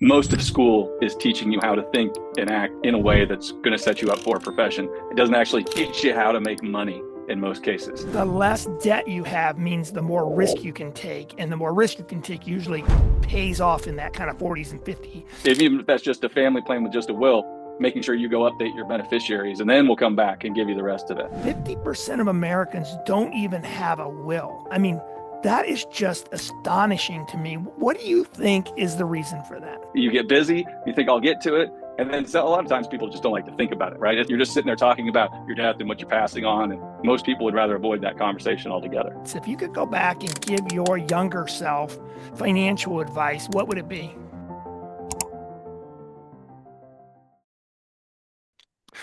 Most of school is teaching you how to think and act in a way that's going to set you up for a profession. It doesn't actually teach you how to make money in most cases. The less debt you have means the more risk you can take, and the more risk you can take usually pays off in that kind of 40s and 50s. Even if that's just a family plan with just a will, making sure you go update your beneficiaries, and then we'll come back and give you the rest of it. 50% of Americans don't even have a will. I mean, that is just astonishing to me. What do you think is the reason for that? You get busy, you think I'll get to it, and then a lot of times people just don't like to think about it, right? You're just sitting there talking about your death and what you're passing on, and most people would rather avoid that conversation altogether. So if you could go back and give your younger self financial advice, what would it be?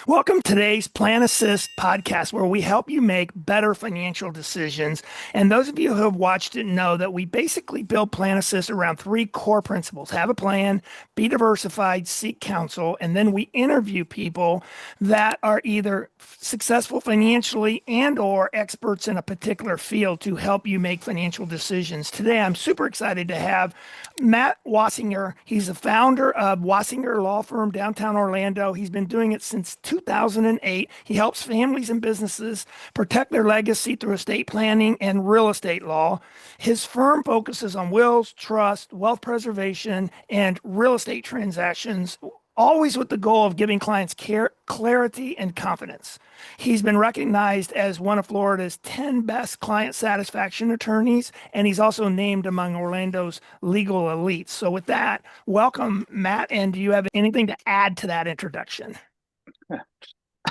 Welcome to today's PlanAssist Podcast, where we help you make better financial decisions. And those of you who have watched it know that we basically build PlanAssist around three core principles: have a plan, be diversified, seek counsel, and then we interview people that are either successful financially and or experts in a particular field to help you make financial decisions. Today, I'm super excited to have Matt Wasinger. He's the founder of Wasinger Law Firm, downtown Orlando. He's been doing it since 2008. He helps families and businesses protect their legacy through estate planning and real estate law. His firm focuses on wills, trust, wealth preservation, and real estate transactions, always with the goal of giving clients clarity and confidence. He's been recognized as one of Florida's 10 best client satisfaction attorneys, and he's also named among Orlando's legal elites. So with that, welcome, Matt, and do you have anything to add to that introduction?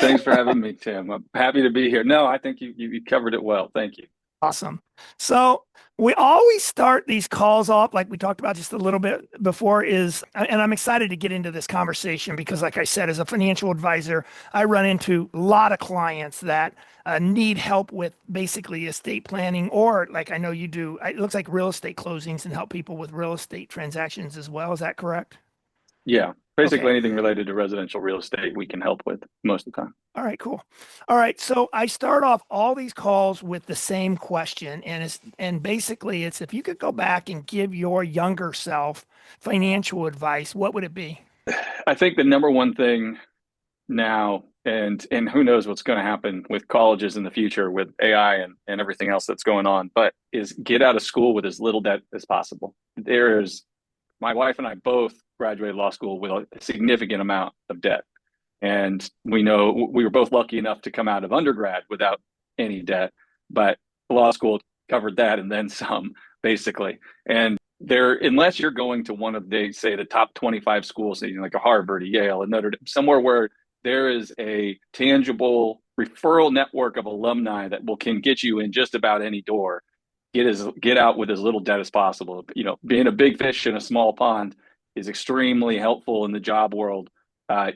Thanks for having me, Tim. I'm happy to be here. No, I think you covered it well. Thank you. Awesome. So we always start these calls off, like we talked about just a little bit before, and I'm excited to get into this conversation because, like I said, as a financial advisor, I run into a lot of clients that need help with basically estate planning, or like I know you do, it looks like real estate closings, and help people with real estate transactions as well. Is that correct? Yeah. Basically, Okay. anything related to residential real estate, we can help with most of the time. All right, cool. All right, so I start off all these calls with the same question, and basically it's, if you could go back and give your younger self financial advice, what would it be? I think the number one thing now, and who knows what's going to happen with colleges in the future with AI and everything else that's going on, but is get out of school with as little debt as possible. My wife and I both graduated law school with a significant amount of debt. And we know we were both lucky enough to come out of undergrad without any debt, but law school covered that and then some, basically. And unless you're going to one of the top 25 schools, like a Harvard, a Yale, a Notre Dame, somewhere where there is a tangible referral network of alumni that can get you in just about any door, get out with as little debt as possible. Being a big fish in a small pond is extremely helpful in the job world,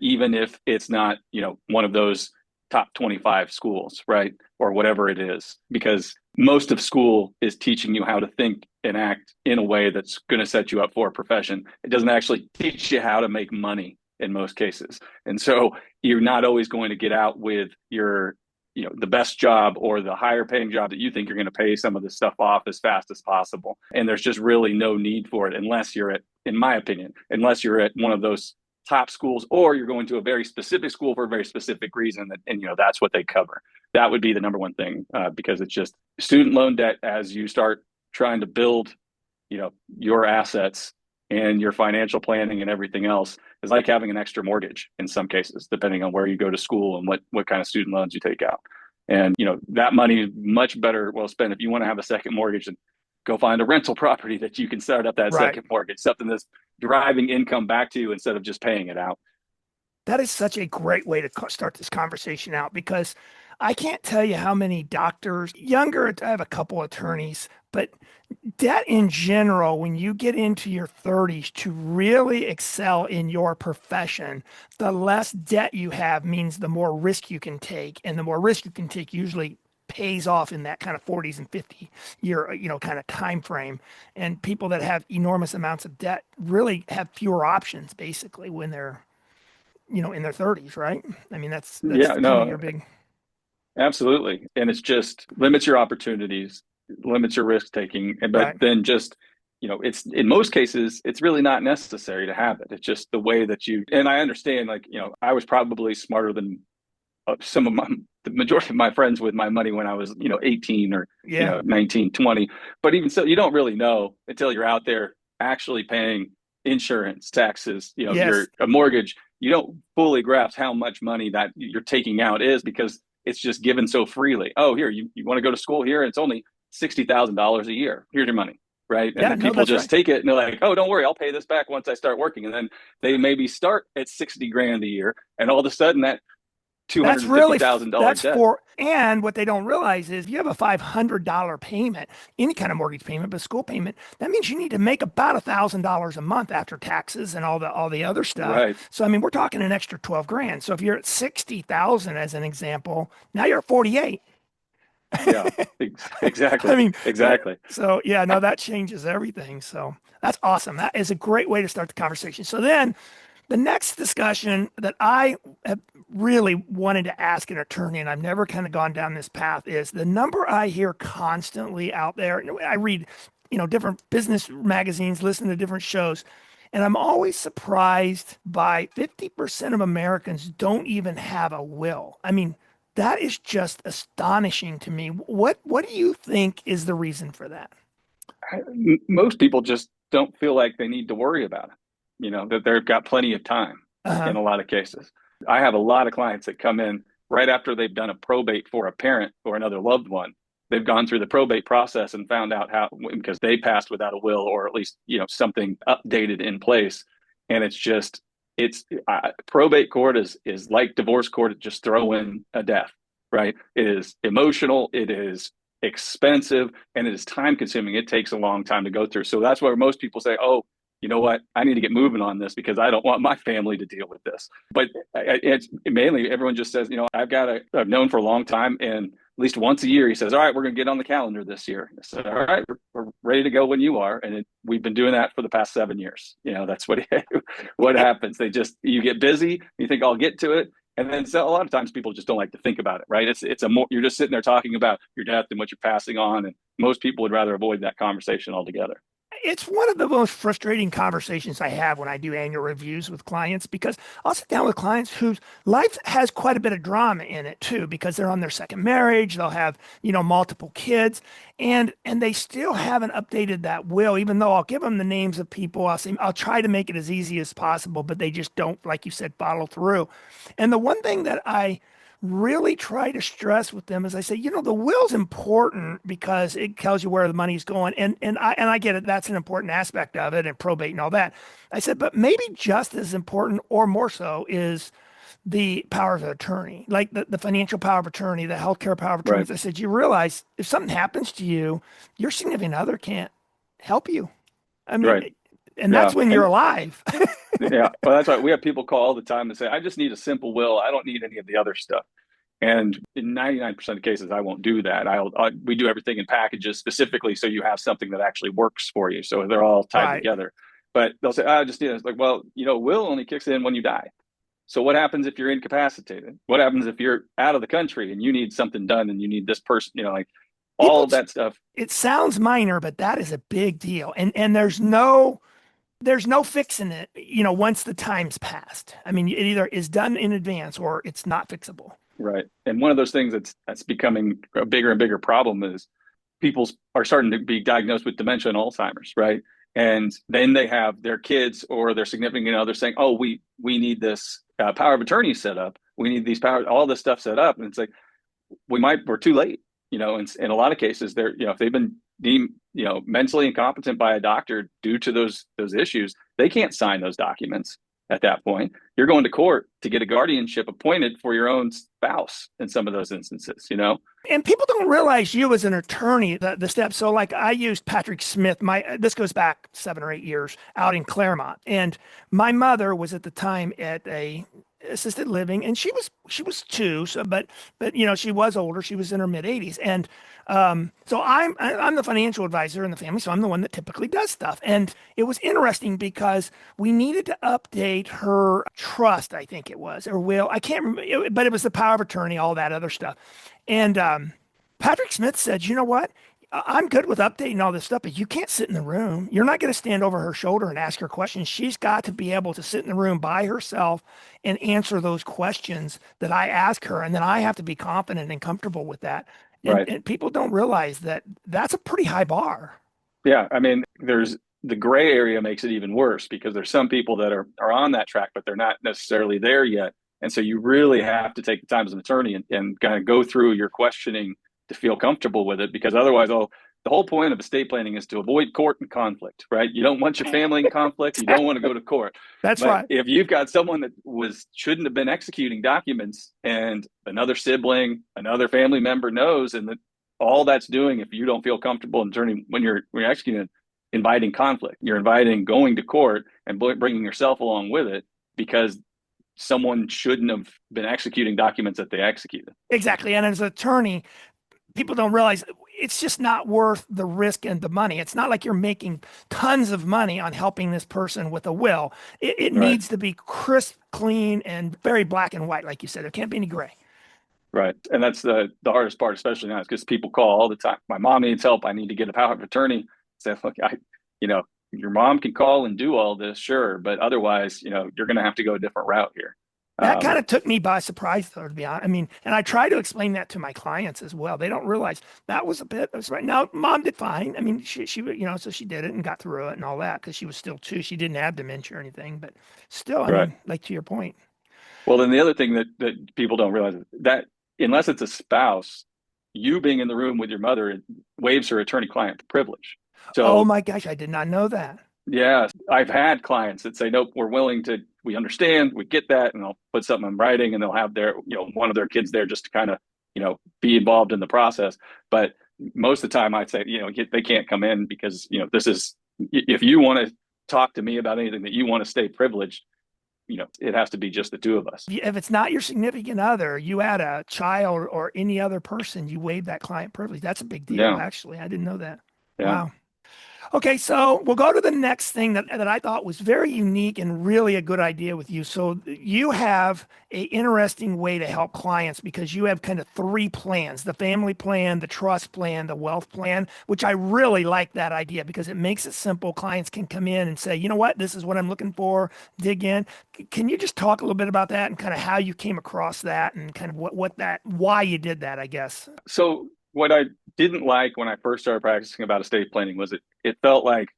even if it's not, one of those top 25 schools, right? Or whatever it is, because most of school is teaching you how to think and act in a way that's going to set you up for a profession. It doesn't actually teach you how to make money in most cases. And so you're not always going to get out with your the best job or the higher paying job that you think you're going to pay some of this stuff off as fast as possible. And there's just really no need for it unless you're in my opinion, unless you're at one of those top schools, or you're going to a very specific school for a very specific reason. And that's what they cover. That would be the number one thing, because it's just student loan debt. As you start trying to build, your assets and your financial planning and everything else, is like having an extra mortgage in some cases, depending on where you go to school and what kind of student loans you take out. And, that money is much better well spent if you want to have a second mortgage, and go find a rental property that you can start up that Right. second mortgage, something that's driving income back to you instead of just paying it out. That is such a great way to start this conversation out, because I can't tell you how many doctors, younger, I have a couple attorneys, but debt in general, when you get into your 30s to really excel in your profession, the less debt you have means the more risk you can take, and the more risk you can take usually pays off in that kind of 40s and 50 year, kind of time frame. And people that have enormous amounts of debt really have fewer options basically when they're, in their 30s, right? I mean, that's Yeah, kind of no, your big. absolutely. And it's just limits your opportunities, limits your risk taking, but Right. then just it's in most cases, it's really not necessary to have it. It's just the way that and I understand, like, I was probably smarter than the majority of my friends with my money when I was, 18 or, Yeah. 19, 20. But even so, you don't really know until you're out there actually paying insurance, taxes, Yes. a mortgage. You don't fully grasp how much money that you're taking out is, because it's just given so freely. Oh, here, you want to go to school here? It's only $60,000 a year. Here's your money. Right. And Yeah. then No, people that's just right. take it and they're like, oh, don't worry, I'll pay this back once I start working. And then they maybe start at 60 grand a year. And all of a sudden that That's $250,000 that's debt. for, and what they don't realize is if you have a $500 payment, any kind of mortgage payment, but school payment, that means you need to make about $1,000 a month after taxes and all the other stuff. Right. So, I mean, we're talking an extra 12 grand. So if you're at 60,000 as an example, now you're at 48. Yeah, I exactly. mean, Exactly. so yeah, no, that changes everything. So that's awesome. That is a great way to start the conversation. So then the next discussion that I have really wanted to ask an attorney, and I've never kind of gone down this path, is the number I hear constantly out there. I read, different business magazines, listen to different shows, and I'm always surprised by 50% of Americans don't even have a will. I mean, that is just astonishing to me. What do you think is the reason for that? Most people just don't feel like they need to worry about it, that they've got plenty of time Uh-huh. in a lot of cases. I have a lot of clients that come in right after they've done a probate for a parent or another loved one. They've gone through the probate process and found out how, because they passed without a will, or at least, something updated in place. And probate court is like divorce court, just throw in a death, right? It is emotional. It is expensive, and it is time consuming. It takes a long time to go through. So that's where most people say, oh, you know what? I need to get moving on this because I don't want my family to deal with this. But it's mainly everyone just says, I've known for a long time, and at least once a year he says, all right, we're going to get on the calendar this year. I said, all right, we're ready to go when you are. And we've been doing that for the past 7 years. That's what happens. You get busy, you think I'll get to it. And then so a lot of times people just don't like to think about it, right? You're just sitting there talking about your death and what you're passing on. And most people would rather avoid that conversation altogether. It's one of the most frustrating conversations I have when I do annual reviews with clients, because I'll sit down with clients whose life has quite a bit of drama in it too, because they're on their second marriage, they'll have, multiple kids, and they still haven't updated that will, even though I'll give them the names of people. I'll try to make it as easy as possible, but they just don't, like you said, follow through. And the one thing that I really try to stress with them is I say, the will's important because it tells you where the money's going. And I get it. That's an important aspect of it, and probate and all that. I said, but maybe just as important or more so is the power of attorney, like the financial power of attorney, the healthcare power of attorney. Right. I said, you realize if something happens to you, your significant other can't help you. I Right. mean, and that's Yeah. when you're And alive. yeah, well, that's right. We have people call all the time and say, I just need a simple will. I don't need any of the other stuff. And in 99% of cases, I won't do that. We do everything in packages specifically so you have something that actually works for you. So they're all tied Right. together. But they'll say, I just need it. It's like, well, will only kicks in when you die. So what happens if you're incapacitated? What happens if you're out of the country and you need something done and you need this person, like all People, of that stuff? it sounds minor, but that is a big deal. And there's no fixing it, once the time's passed. I mean, it either is done in advance or it's not fixable. Right. And one of those things that's becoming a bigger and bigger problem is people are starting to be diagnosed with dementia and Alzheimer's, right? And then they have their kids or their significant other saying, "Oh, we need this power of attorney set up. We need all this stuff set up." And it's like we're too late, in a lot of cases, they're if they've been deemed mentally incompetent by a doctor due to those issues, they can't sign those documents. At that point, you're going to court to get a guardianship appointed for your own spouse in some of those instances. And people don't realize you as an attorney, the steps. So like I used Patrick Smith, this goes back 7 or 8 years out in Claremont. And my mother was at the time at a assisted living, and she was 2. So, but she was older. She was in her mid 80s. And so I'm the financial advisor in the family. So I'm the one that typically does stuff. And it was interesting because we needed to update her trust, I think it was, or will. I can't remember, but it was the power of attorney, all that other stuff. And Patrick Smith said, you know what? I'm good with updating all this stuff, but you can't sit in the room. You're not going to stand over her shoulder and ask her questions. She's got to be able to sit in the room by herself and answer those questions that I ask her. And then I have to be confident and comfortable with that. And, Right. and people don't realize that that's a pretty high bar. Yeah. I mean, there's the gray area makes it even worse because there's some people that are on that track, but they're not necessarily there yet. And so you really have to take the time as an attorney and kind of go through your questioning to feel comfortable with it because otherwise, oh, the whole point of estate planning is to avoid court and conflict, right? You don't want your family in conflict. You don't want to go to court. That's But right. if you've got someone that shouldn't have been executing documents and another sibling, another family member knows, and that all that's doing, if you don't feel comfortable in turning when you're executing, inviting conflict. You're inviting going to court and bringing yourself along with it because someone shouldn't have been executing documents that they executed. Exactly. And as an attorney, people don't realize it's just not worth the risk and the money. It's not like you're making tons of money on helping this person with a will. It Right. needs to be crisp, clean, and very black and white, like you said. There can't be any gray. Right. And that's the hardest part, especially now, is because people call all the time. My mom needs help. I need to get a power of attorney. Say, look, you know, your mom can call and do all this, sure, but otherwise, you're going to have to go a different route here. That kind of took me by surprise, though, to be honest. I mean, and I try to explain that to my clients as well. They don't realize that was a bit, that's right. Now, mom did fine. I mean, so she did it and got through it and all that because she was still two. She didn't have dementia or anything, but still, I Right. mean, like to your point. Well, then the other thing that people don't realize is that unless it's a spouse, you being in the room with your mother it waives her attorney-client privilege. Oh So my gosh, I did not know that. yeah, I've had clients that say, nope, we understand, we get that, and they'll put something in writing and they'll have one of their kids there just to kind of, be involved in the process. But most of the time I'd say, they can't come in because, if you want to talk to me about anything that you want to stay privileged, it has to be just the two of us. If it's not your significant other, you add a child or any other person, you waive that client privilege. That's a big deal, Yeah. actually. I didn't know that. Yeah. Wow. Okay, so we'll go to the next thing that I thought was very unique and really a good idea with you. So you have a interesting way to help clients because you have kind of three plans, the family plan, the trust plan, the wealth plan, which I really like that idea because it makes it simple. Clients can come in and say, you know what, this is what I'm looking for, dig in. Can you just talk a little bit about that and kind of how you came across that and kind of why you did that, I guess? So what I didn't like when I first started practicing about estate planning was it felt like,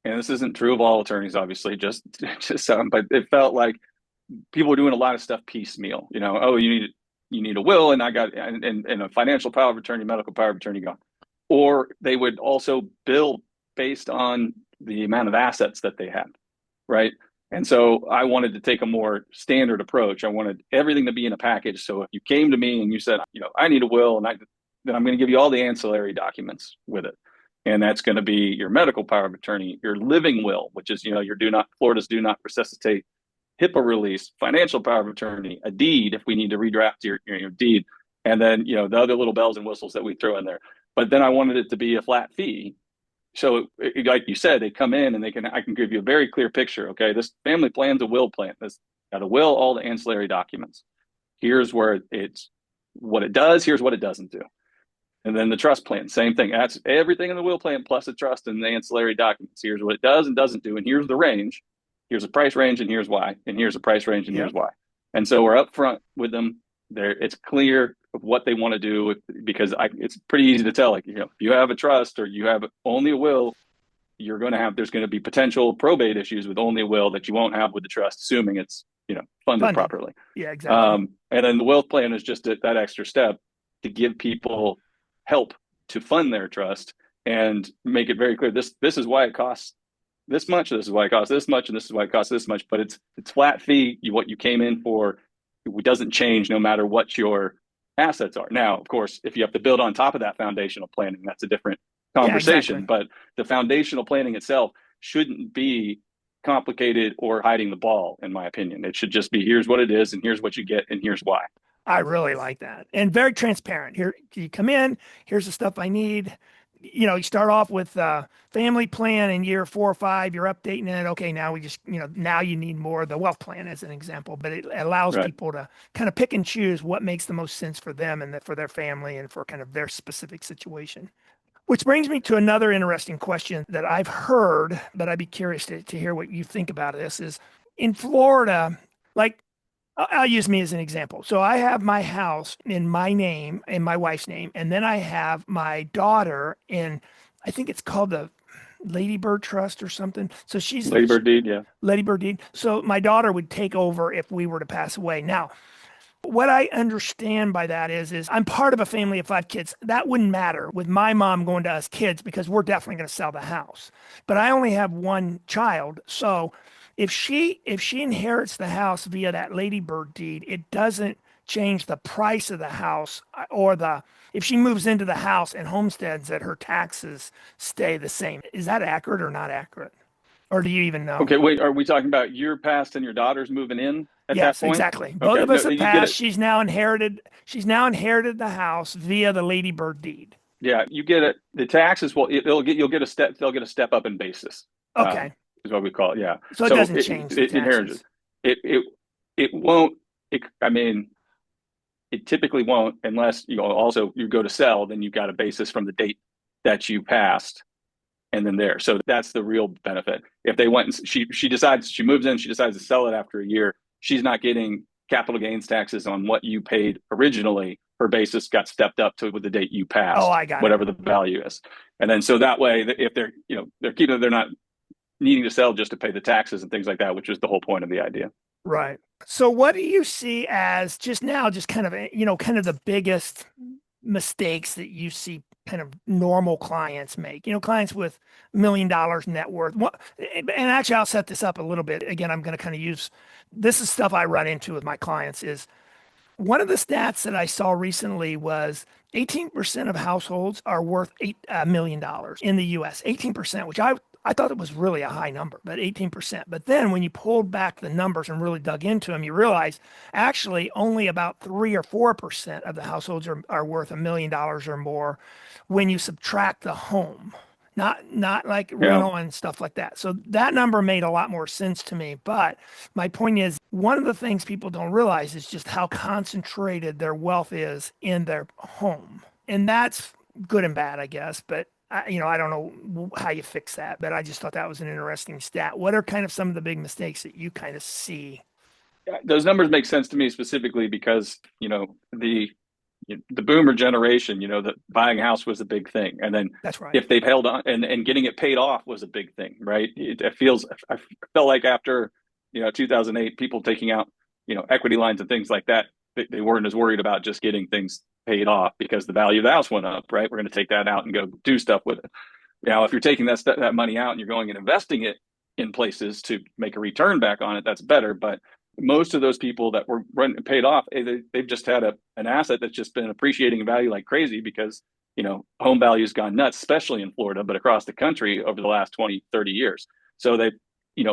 and this isn't true of all attorneys, obviously, just some, but it felt like people were doing a lot of stuff piecemeal. Oh, you need a will, and I got and a financial power of attorney, medical power of attorney gone, or they would also bill based on the amount of assets that they had, right? And so I wanted to take a more standard approach. I wanted everything to be in a package. So if you came to me and you said, I need a will, then I'm going to give you all the ancillary documents with it. And that's going to be your medical power of attorney, your living will, which is, Florida's do not resuscitate, HIPAA release, financial power of attorney, a deed if we need to redraft your deed, and then, the other little bells and whistles that we throw in there. But then I wanted it to be a flat fee. So like you said, they come in and I can give you a very clear picture. Okay, this family plan's a will plan. This got a will, all the ancillary documents. Here's where it's what it does. Here's what it doesn't do. And then the trust plan, same thing. That's everything in the will plan plus the trust and the ancillary documents. Here's what it does and doesn't do. And here's the range. Here's a price range and here's why. And here's a price range and here's Yep. why. And so we're upfront with them. It's clear of what they want to do because it's pretty easy to tell. Like, if you have a trust or you have only a will, there's going to be potential probate issues with only a will that you won't have with the trust, assuming it's, funded Funded. properly. Yeah, exactly. And then the wealth plan is just that extra step to give people help to fund their trust and make it very clear. This is why it costs this much. This is why it costs this much, and this is why it costs this much. But it's flat fee. What you came in for, it doesn't change no matter what your assets are. Now, of course, if you have to build on top of that foundational planning, that's a different Yeah, exactly. conversation. But the foundational planning itself shouldn't be complicated or hiding the ball, in my opinion. It should just be here's what it is, and here's what you get, and here's why. I really like that. And very transparent. Here you come in, here's the stuff I need. You start off with family plan in year 4 or 5, you're updating it. Okay, now we just, now you need more of the wealth plan as an example, but it allows Right. people to kind of pick and choose what makes the most sense for them and for their family and for kind of their specific situation. Which brings me to another interesting question that I've heard, but I'd be curious to hear what you think about this is in Florida, like I'll use me as an example. So I have my house in my name, in my wife's name, and then I have my daughter in, I think it's called the Lady Bird Trust or something. So she's Labor deed, yeah. Lady Bird deed. So my daughter would take over if we were to pass away. Now, what I understand by that is I'm part of a family of 5 kids. That wouldn't matter with my mom going to us kids because we're definitely going to sell the house. But I only have one child, so if she inherits the house via that ladybird deed, it doesn't change the price of the house or the if she moves into the house and homesteads that her taxes stay the same. Is that accurate or not accurate? Or do you even know? Okay, wait, are we talking about your past and your daughter's moving in at that Yes, point? exactly. Both Okay, of us no, have you get passed. it. She's now inherited the house via the ladybird deed. Yeah, you get it. The taxes will you'll get a step. They'll get a step up in basis. Okay. Is what we call it. Yeah. So it So doesn't change the it inherits. taxes. It won't. I mean, it typically won't unless you go to sell. Then you've got a basis from the date that you passed, and then there. So that's the real benefit. If they went and she decides she moves in, she decides to sell it after a year, she's not getting capital gains taxes on what you paid originally. Her basis got stepped up to with the date you Oh, passed, I got it. whatever the value is. And then so that way, if they're not needing to sell just to pay the taxes and things like that, which is the whole point of the idea. Right. So what do you see as just now, just kind of, kind of the biggest mistakes that you see kind of normal clients make, clients with $1 million net worth. And actually, I'll set this up a little bit. Again, I'm going to kind of use this is stuff I run into with my clients is one of the stats that I saw recently was 18% of households are worth $8 million in the US. 18%, which I thought it was really a high number, but 18%. But then when you pulled back the numbers and really dug into them, you realize actually only about 3 or 4% of the households are worth $1 million or more when you subtract the home. Not like Yeah. rental and stuff like that. So that number made a lot more sense to me. But my point is, one of the things people don't realize is just how concentrated their wealth is in their home. And that's good and bad, I guess. But I don't know how you fix that, but I just thought that was an interesting stat. What are kind of some of the big mistakes that you kind of see? Those numbers make sense to me specifically because the boomer generation, that buying a house was a big thing, and then That's right. if they've held on and getting it paid off was a big thing, right? I felt like after 2008, people taking out equity lines and things like that, they weren't as worried about just getting things paid off because the value of the house went up, right? We're going to take that out and go do stuff with it. Now, if you're taking that money out and you're going and investing it in places to make a return back on it, that's better. But most of those people that were paid off, they've just had an asset that's just been appreciating in value like crazy because home value's gone nuts, especially in Florida, but across the country over the last 20, 30 years. So they,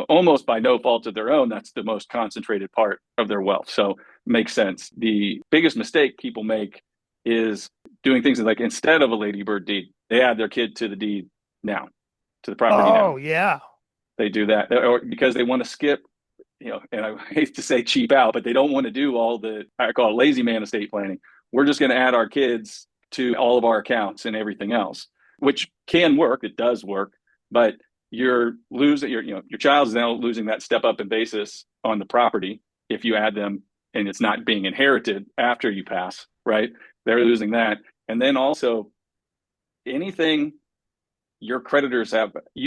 almost by no fault of their own, that's the most concentrated part of their wealth. So makes sense. The biggest mistake people make is doing things like instead of a ladybird deed, they add their kid to the deed now, to the property Oh, now. yeah. They do that or because they want to skip, and I hate to say cheap out, but they don't want to do all I call it lazy man estate planning. We're just going to add our kids to all of our accounts and everything else, which can work. It does work, but you're losing your child is now losing that step up in basis on the property if you add them and it's not being inherited after you pass, right? They're losing that. And then also anything you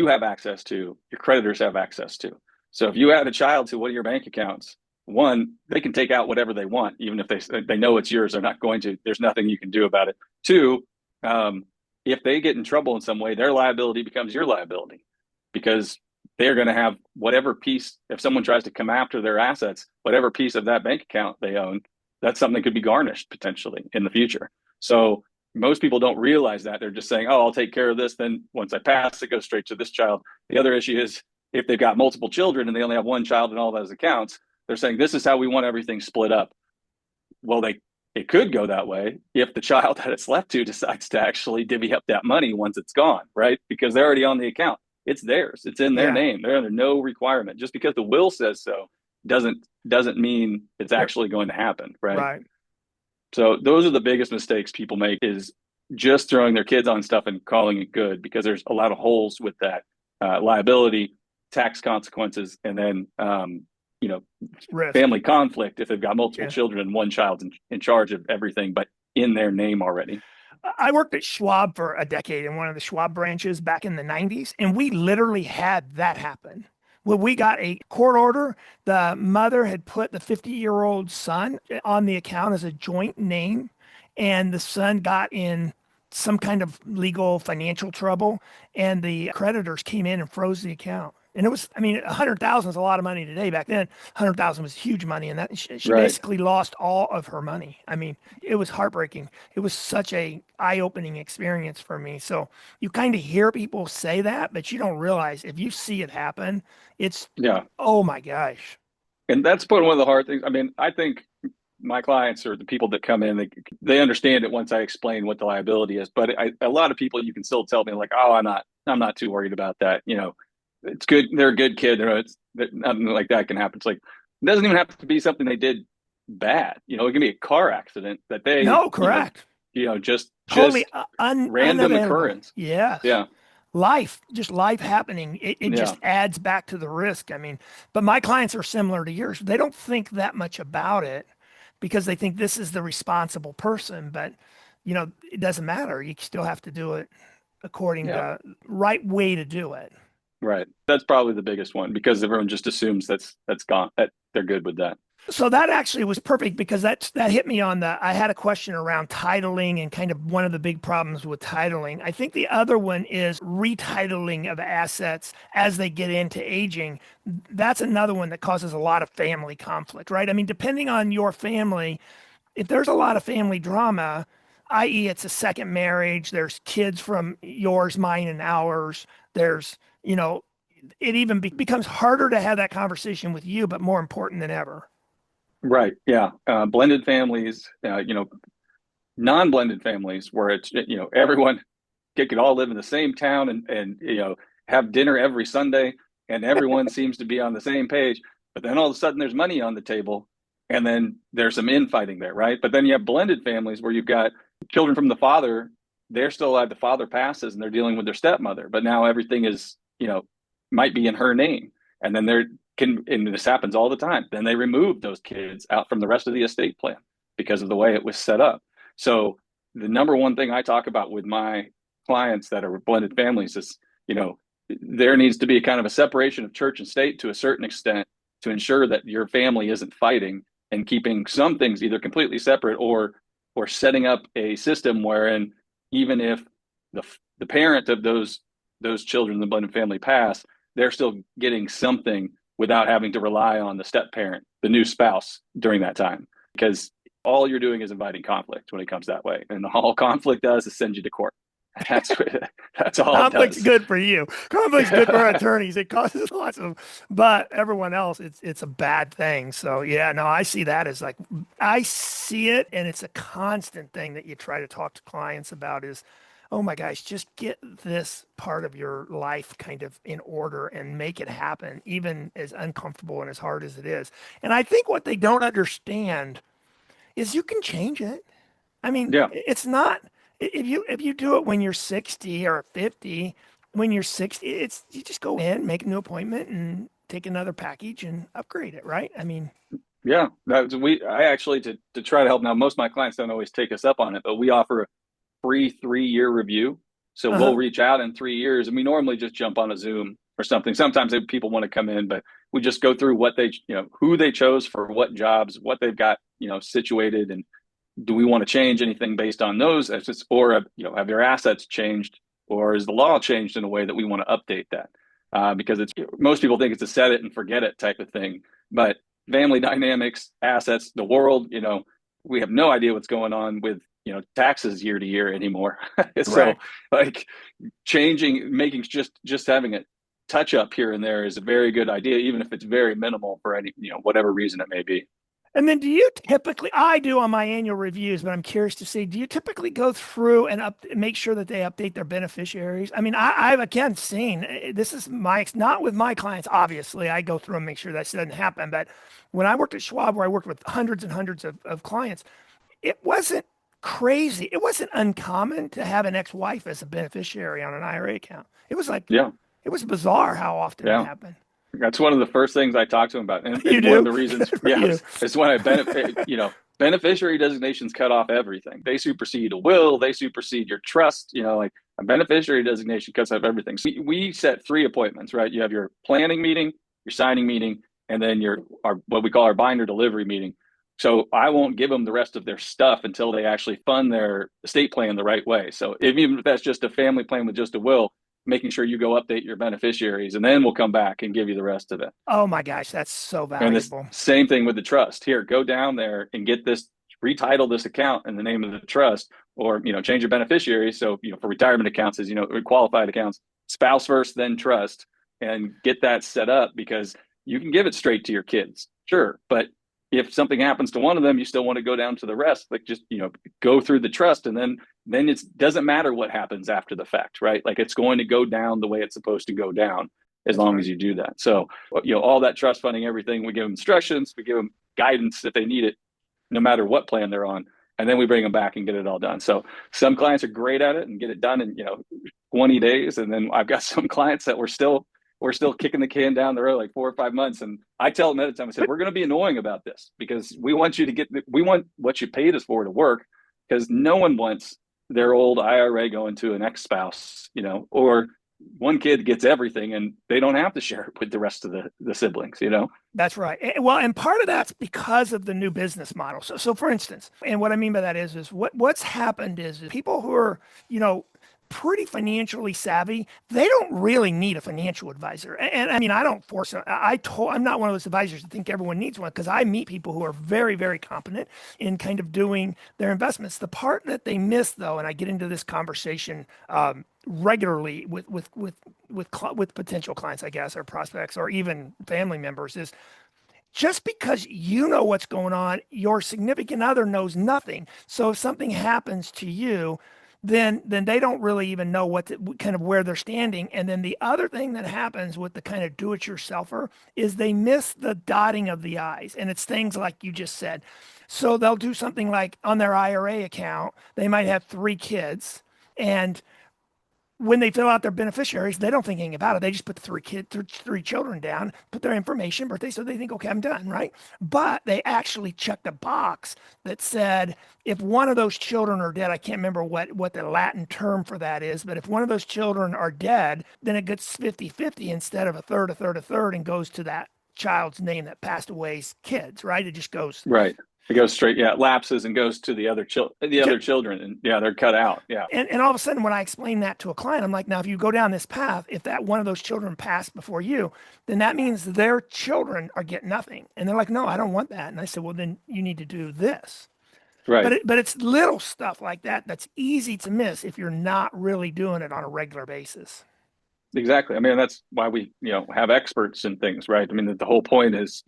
have access to, your creditors have access to. So if you add a child to one of your bank accounts, one, they can take out whatever they want, even if they know it's yours. They're not going to. There's nothing you can do about it. Two, if they get in trouble in some way, their liability becomes your liability because they're going to have whatever piece. If someone tries to come after their assets, whatever piece of that bank account they own, that's something that could be garnished potentially in the future. So most people don't realize that. They're just saying, oh, I'll take care of this. Then once I pass, it goes straight to this child. The other issue is if they've got multiple children and they only have one child in all those accounts, they're saying this is how we want everything split up. Well, it could go that way if the child that it's left to decides to actually divvy up that money once it's gone, right? Because they're already on the account. It's theirs. It's in their Yeah. name. They're under no requirement. Just because the will says so doesn't mean it's actually going to happen, right? Right. So those are the biggest mistakes people make is just throwing their kids on stuff and calling it good, because there's a lot of holes with that liability, tax consequences, and then you know, Risk. family conflict if they've got multiple Yeah. children and one child's in charge of everything, but in their name already. I worked at Schwab for a decade in one of the Schwab branches back in the 90s, and we literally had that happen. When we got a court order, the mother had put the 50-year-old son on the account as a joint name, and the son got in some kind of legal financial trouble, and the creditors came in and froze the account. And it was, I mean, 100,000 is a lot of money today. Back then, 100,000 was huge money, and that she Right. basically lost all of her money. I mean, it was heartbreaking. It was such a eye-opening experience for me. So you kind of hear people say that, but you don't realize if you see it happen, it's, Yeah. oh my gosh. And that's one of the hard things. I mean, I think my clients or the people that come in, they understand it once I explain what the liability is. But a lot of people, you can still tell me like, oh, I'm not too worried about that. It's good. They're a good kid. Nothing like that can happen. It's like, it doesn't even have to be something they did bad. It can be a car accident that they, No, correct. Totally just random unavailable. occurrence. Yes. Yeah. Just life happening. It Yeah. just adds back to the risk. I mean, but my clients are similar to yours. They don't think that much about it because they think this is the responsible person, but it doesn't matter. You still have to do it according Yeah. to right way to do it. Right. That's probably the biggest one because everyone just assumes that's gone, that they're good with that. So that actually was perfect because that hit me on I had a question around titling and kind of one of the big problems with titling. I think the other one is retitling of assets as they get into aging. That's another one that causes a lot of family conflict, right? I mean, depending on your family, if there's a lot of family drama, i.e., it's a second marriage, there's kids from yours, mine, and ours, there's, it even becomes harder to have that conversation with you, but more important than ever. Right. Yeah. Blended families, non-blended families where it's, everyone could all live in the same town and have dinner every Sunday and everyone seems to be on the same page. But then all of a sudden there's money on the table and then there's some infighting there. Right. But then you have blended families where you've got children from the father, they're still alive, the father passes and they're dealing with their stepmother. But now everything is, might be in her name. And then and this happens all the time. Then they remove those kids out from the rest of the estate plan because of the way it was set up. So the number one thing I talk about with my clients that are blended families is, there needs to be kind of a separation of church and state to a certain extent to ensure that your family isn't fighting and keeping some things either completely separate or setting up a system wherein even if the parent of those children in the blended family pass, they're still getting something without having to rely on the step parent, the new spouse during that time. Because all you're doing is inviting conflict when it comes that way. And all conflict does is send you to court. That's all it Conflict's does. good for you. Conflict's good for attorneys. It causes lots of, but everyone else, it's a bad thing. So yeah, no, I see that as like, I see it, and it's a constant thing that you try to talk to clients about is, oh my gosh, just get this part of your life kind of in order and make it happen, even as uncomfortable and as hard as it is. And I think what they don't understand is you can change it. I mean, Yeah. it's not if you do it when you're 60 or 50, when you're 60, it's you just go in, make a new appointment and take another package and upgrade it, right? I mean, Yeah. I actually, to try to help now, most of my clients don't always take us up on it, but we offer a free 3-year review. So we'll uh-huh. reach out in 3 years and we normally just jump on a Zoom or something. Sometimes people want to come in, but we just go through what who they chose for what jobs, what they've got, situated, and do we want to change anything based on those assets, or have their assets changed, or is the law changed in a way that we want to update that? Because it's most people think it's a set it and forget it type of thing, but family dynamics, assets, the world, we have no idea what's going on with taxes year to year anymore. So Correct. like making just having a touch up here and there is a very good idea, even if it's very minimal for any whatever reason it may be. And then do you typically, I do on my annual reviews, but I'm curious to see, do you typically go through and make sure that they update their beneficiaries? I mean, I've again seen, this is not with my clients, obviously. I go through and make sure that doesn't happen. But when I worked at Schwab, where I worked with hundreds and hundreds of clients, it wasn't crazy. It wasn't uncommon to have an ex-wife as a beneficiary on an IRA account. It was like, Yeah. it was bizarre how often it Yeah. happened. That's one of the first things I talk to them about. You And one of do? the reasons, Good for yeah, you. it's when I benefit, beneficiary designations cut off everything. They supersede a will, they supersede your trust, like a beneficiary designation cuts off everything. So we set 3 appointments, right? You have your planning meeting, your signing meeting, and then our what we call our binder delivery meeting. So I won't give them the rest of their stuff until they actually fund their estate plan the right way. So even if that's just a family plan with just a will, making sure you go update your beneficiaries, and then we'll come back and give you the rest of it. Oh my gosh, that's so And this valuable. same thing with the trust. Here, go down there and get this, retitle this account in the name of the trust, or change your beneficiary. So for retirement accounts, is qualified accounts, spouse first, then trust, and get that set up, because you can give it straight to your kids, sure, but if something happens to one of them, you still want to go down to the rest. Like, just go through the trust, and then it doesn't matter what happens after the fact, right? Like, it's going to go down the way it's supposed to go down, as That's long right. as you do that. So all that trust funding, everything, we give them instructions, we give them guidance if they need it, no matter what plan they're on, and then we bring them back and get it all done. So some clients are great at it and get it done in 20 days, and then I've got some clients that we're still kicking the can down the road like 4 or 5 months. And I tell them at a time, I said, we're going to be annoying about this, because we want what you paid us for to work, because no one wants their old IRA going to an ex-spouse, or one kid gets everything and they don't have to share it with the rest of the siblings. That's right. Well, and part of that's because of the new business model. So for instance, and what I mean by that is what's happened is people who are, pretty financially savvy, they don't really need a financial advisor. And I mean, I don't force it. I'm not one of those advisors that think everyone needs one, because I meet people who are very, very competent in kind of doing their investments. The part that they miss, though, and I get into this conversation regularly with potential clients, I guess, or prospects, or even family members, is just because you know what's going on, your significant other knows nothing. So if something happens to you, then they don't really even know kind of where they're standing. And then the other thing that happens with the kind of do-it-yourselfer is they miss the dotting of the I's. And it's things like you just said. So they'll do something like on their IRA account, they might have 3 kids, and when they fill out their beneficiaries, they don't think anything about it. They just put the 3 children down, put their information, birthday, so they think, okay, I'm done, right? But they actually checked a box that said, if one of those children are dead, I can't remember what the Latin term for that is, but if one of those children are dead, then it gets 50-50 instead of a third, a third, a third, and goes to that child's name that passed away's kids, right? It just goes. Right. It goes straight, yeah, it lapses and goes to the other children, and yeah, they're cut out. Yeah. And all of a sudden, when I explain that to a client, I'm like, now, if you go down this path, if that one of those children passed before you, then that means their children are getting nothing. And they're like, no, I don't want that. And I said, well, then you need to do this. Right. But it's little stuff like that that's easy to miss if you're not really doing it on a regular basis. Exactly. I mean, that's why we, have experts in things, right? I mean, the whole point is,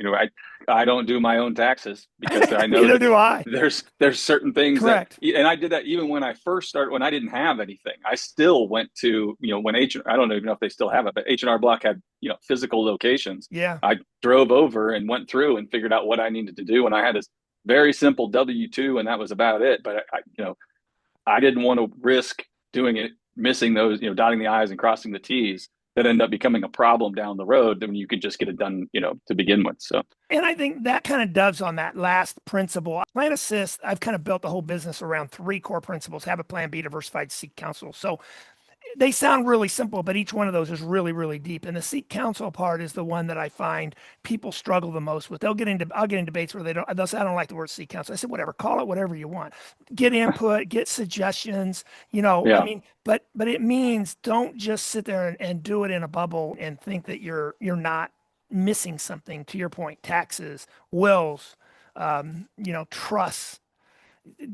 I don't do my own taxes, because I know Neither that do I. there's certain things Correct. and I did that even when I first started, when I didn't have anything. I still went to, when I don't even know if they still have it, but H&R Block had, physical locations. Yeah. I drove over and went through and figured out what I needed to do. And I had this very simple W-2, and that was about it. But I didn't want to risk doing it, missing those, dotting the I's and crossing the T's, that end up becoming a problem down the road when you could just get it done, to begin with. So, And I think that kind of doves on that last principle. PlanAssist, I've kind of built the whole business around 3 core principles: have a plan, be diversified, seek counsel. So they sound really simple, but each one of those is really, really deep. And the seek counsel part is the one that I find people struggle the most with. I'll get in debates where they'll say, I don't like the word seek counsel. I said, whatever, call it whatever you want. Get input, get suggestions, I yeah, mean, but it means don't just sit there and do it in a bubble and think that you're not missing something. To your point, taxes, wills, trusts,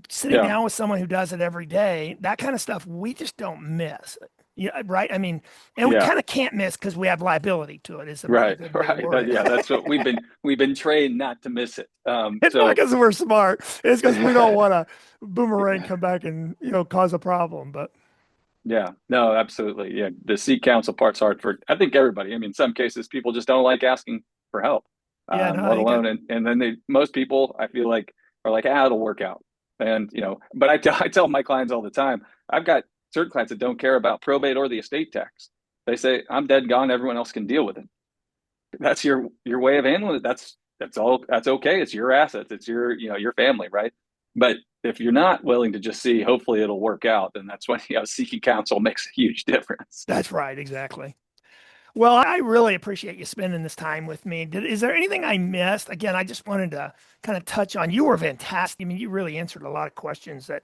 sitting yeah, down with someone who does it every day, that kind of stuff, we just don't miss. Yeah, right. I mean, and we yeah. kind of can't miss because we have liability to it. Is Right, the big right. word. Yeah, that's what we've been trained not to miss it. It's not So because we're smart. It's because we don't want a boomerang come back and cause a problem. But yeah, no, absolutely. Yeah, the seek counsel part's hard for, I think, everybody. I mean, in some cases, people just don't like asking for help, yeah, no, I let think that, alone, and then most people, I feel like, are like, it'll work out. And, but I tell my clients all the time, I've got certain clients that don't care about probate or the estate tax. They say, I'm dead gone. Everyone else can deal with it. That's your way of handling it. That's okay. It's your assets. It's your family, right? But if you're not willing to just see, hopefully it'll work out, then that's when, seeking counsel makes a huge difference. That's right. Exactly. Well, I really appreciate you spending this time with me. Is there anything I missed? Again, I just wanted to kind of touch on, you were fantastic. I mean, you really answered a lot of questions that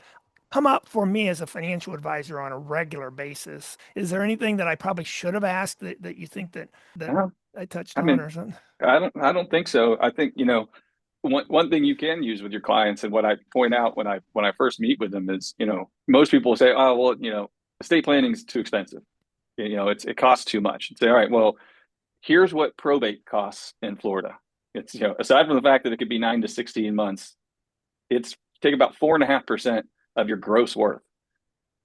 come up for me as a financial advisor on a regular basis. Is there anything that I probably should have asked that you think that Uh, I touched I on mean, or something? I don't think so. I think, one thing you can use with your clients, and what I point out when I first meet with them is, most people say, oh, well, estate planning is too expensive. It costs too much. And say, all right, well, here's what probate costs in Florida. It's, aside from the fact that it could be 9 to 16 months, it's take about 4.5% of your gross worth.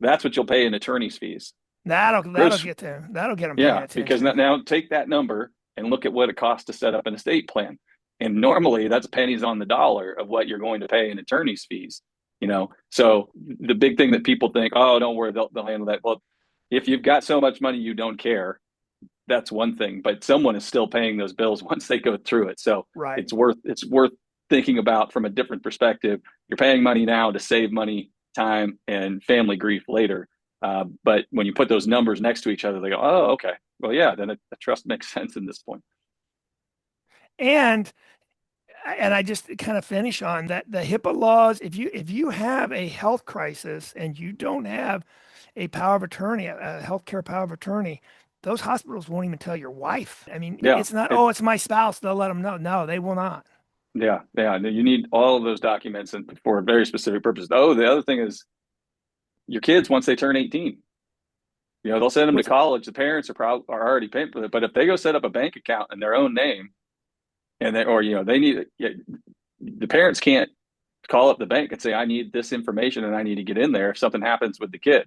That's what you'll pay in attorney's fees. That'll Gross, get them. That'll get them paying yeah, because attention. now take that number and look at what it costs to set up an estate plan. And normally that's pennies on the dollar of what you're going to pay in attorney's fees. So the big thing that people think, oh, don't worry, they'll handle that. Well, if you've got so much money you don't care, that's one thing, but someone is still paying those bills once they go through it. So Right. it's worth thinking about from a different perspective. You're paying money now to save money, time, and family grief later. But when you put those numbers next to each other, they go, oh, okay. Well, yeah, then the trust makes sense in this point. And I just kind of finish on that the HIPAA laws, if you have a health crisis and you don't have a power of attorney, a healthcare power of attorney, those hospitals won't even tell your wife. I mean, Yeah. it's not, oh, it's my spouse. They'll let them know. No, they will not. Yeah. You need all of those documents and for very specific purposes. Oh, the other thing is your kids, once they turn 18, they'll send them to What's college. The parents are already paying for it. But if they go set up a bank account in their own name, and they need the parents can't call up the bank and say, I need this information and I need to get in there if something happens with the kid,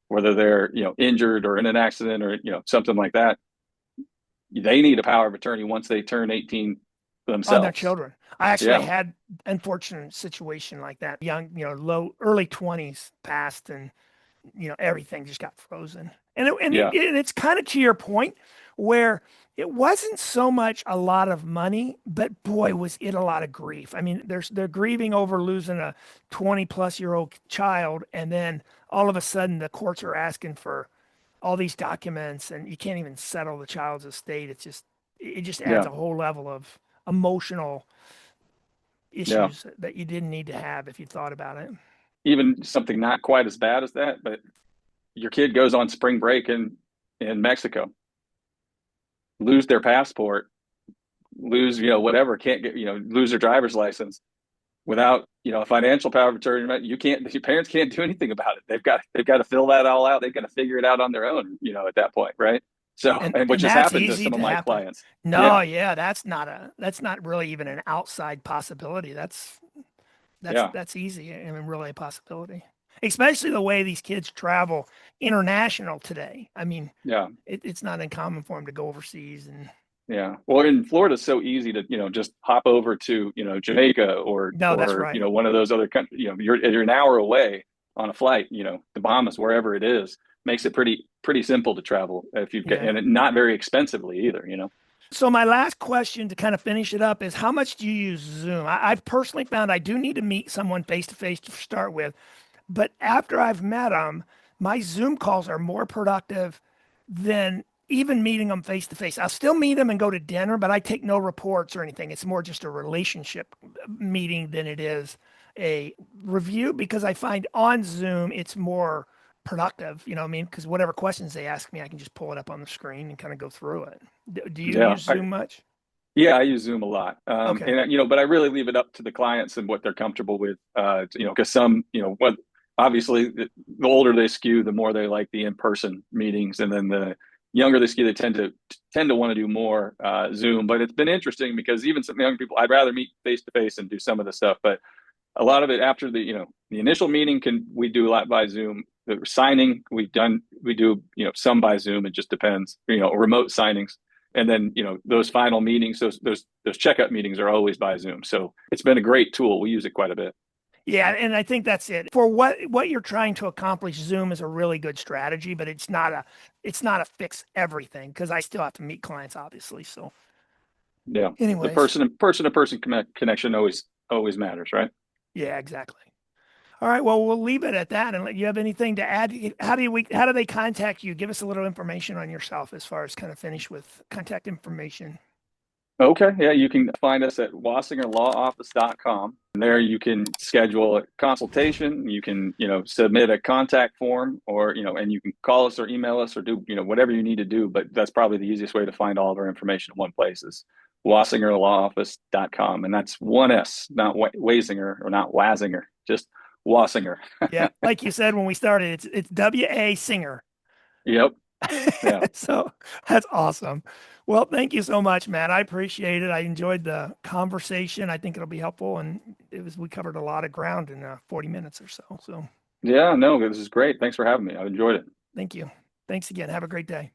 whether they're injured or in an accident or something like that. They need a power of attorney once they turn 18 on their themselves. children? I actually Yeah. had unfortunate situation like that. Young, early 20s passed and everything just got frozen. Yeah. And it's kind of to your point where it wasn't so much a lot of money, but boy, was it a lot of grief. I mean, they're grieving over losing a 20-plus-year-old child, and then all of a sudden the courts are asking for all these documents, and you can't even settle the child's estate. It just adds Yeah. a whole level of emotional Yeah. issues that you didn't need to have if you thought about it. Even something not quite as bad as that, but your kid goes on spring break in Mexico, lose their passport, lose, whatever, can't get, lose their driver's license without, a financial power of attorney. Your parents can't do anything about it. They've got to fill that all out. They've got to figure it out on their own, at that point. Right. So, and And which has that's happened to easy some of to my happen. clients. No, Yeah. yeah, that's not really even an outside possibility. That's Yeah. that's easy. I mean, really a possibility. Especially the way these kids travel international today. I mean, Yeah. it's not uncommon for them to go overseas and Yeah. Well, in Florida, it's so easy to, just hop over to, Jamaica no, that's or, right. one of those other countries, you're an hour away on a flight, the Bahamas, wherever it is, makes it pretty simple to travel if you've got, Yeah. and not very expensively either. So my last question to kind of finish it up is how much do you use Zoom? I've personally found I do need to meet someone face to face to start with, but after I've met them, my Zoom calls are more productive than even meeting them face to face. I'll still meet them and go to dinner, but I take no reports or anything. It's more just a relationship meeting than it is a review because I find on Zoom it's more productive, you know what I mean? Because whatever questions they ask me, I can just pull it up on the screen and kind of go through it. Do you Yeah. use Zoom much? Yeah, I use Zoom a lot. Okay. And but I really leave it up to the clients and what they're comfortable with. Because some, what obviously the older they skew, the more they like the in-person meetings, and then the younger they skew, they tend to want to do more Zoom. But it's been interesting because even some young people, I'd rather meet face to face and do some of the stuff. But a lot of it after the initial meeting we do a lot by Zoom. The signing we do some by Zoom. It just depends. Remote signings. And then, those final meetings, those checkup meetings are always by Zoom. So it's been a great tool. We use it quite a bit. Yeah, and I think that's it. For what you're trying to accomplish, Zoom is a really good strategy, but it's not a fix everything because I still have to meet clients, obviously. So, Yeah, the anyways, person to person connection always matters, right? yeah, exactly. All right, well, we'll leave it at that. And let you have anything to add? How do they contact you? Give us a little information on yourself as far as kind of finish with contact information. Okay, yeah, you can find us at wasingerlawoffice.com. And there you can schedule a consultation. You can, submit a contact form or, and you can call us or email us or do, whatever you need to do. But that's probably the easiest way to find all of our information in one place is wasingerlawoffice.com. And that's one S, not Wasinger or not Wasinger, just Wasinger. Yeah, like you said when we started, it's W.A. Singer. Yep. Yeah. So that's awesome. Well, thank you so much, Matt. I appreciate it. I enjoyed the conversation. I think it'll be helpful, and we covered a lot of ground in 40 minutes or so. So Yeah, no, this is great. Thanks for having me. I've enjoyed it. thank you. Thanks again. Have a great day.